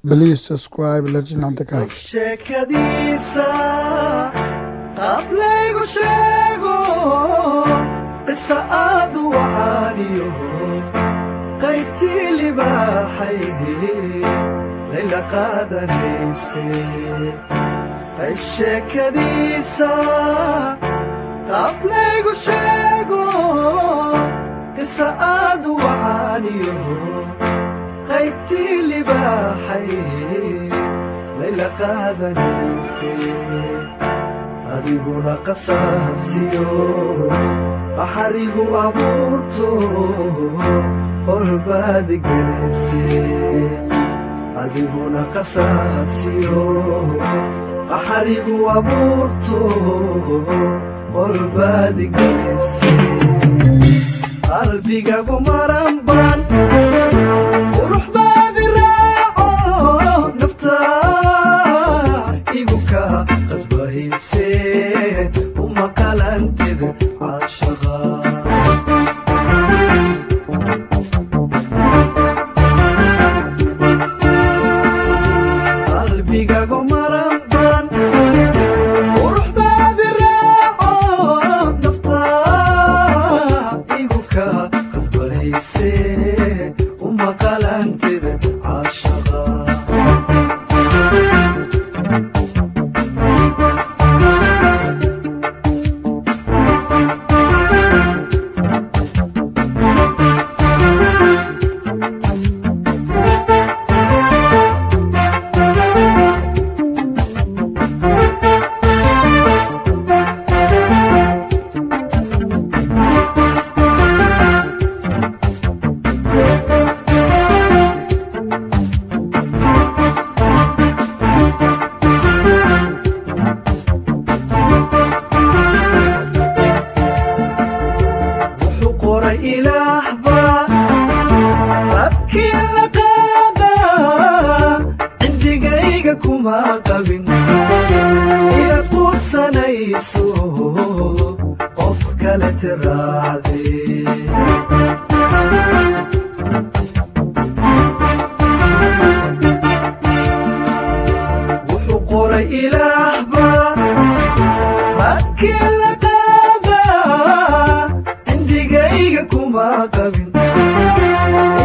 Please subscribe Legend on the Cafe. sheekadiisa qablaygu sheego qisa aad wacaaniyo qaybtii libaaxay layla qaadanayse sheekadiisa qablaygu sheego qisa aad wacaaniyo qaybtii libaaxay layla qaadanayse adiguna qasaasiyo axarigu abuurto horbaad gelise adiguna qasaasiyo axarigu abuurto horbaad gelise qalbigagu maranban quruxdaadi raaco naftaa igu ka qasbahayse uma qalantid caashaqa qalbigagu maranban quruxdaadi raaco naftaa igu ka qasbahayse uma qalantid caashaqa ilaah baa rabkii la qaadaa cindigayga kuma qabin inaad quusanayso qof kale tiraacdee wuxuu qoray ilaah baa rabkii la kuma qabin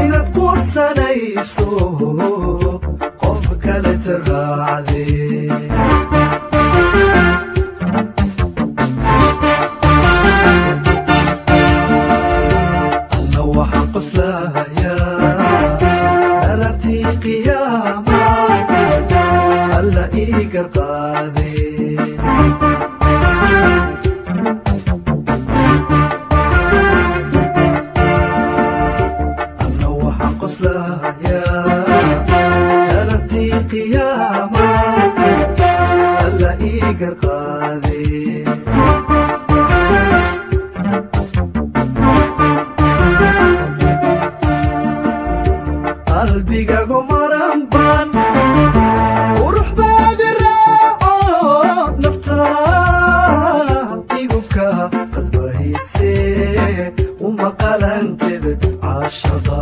inaad quusanayso qof kale tiraacdee anna waxaan qoslahayaa dharartii qiyaama alla ii garqaadee qalbigagu maranban quruxdaadi raaco naftaa igu ka qasbahayse uma qalantid caashaqa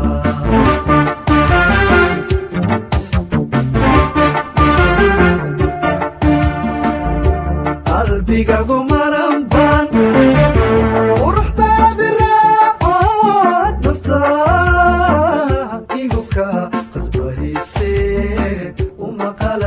qalbigagu maranban quruxdaadi raaco naftaa igu ka qasbahayse uma qalantid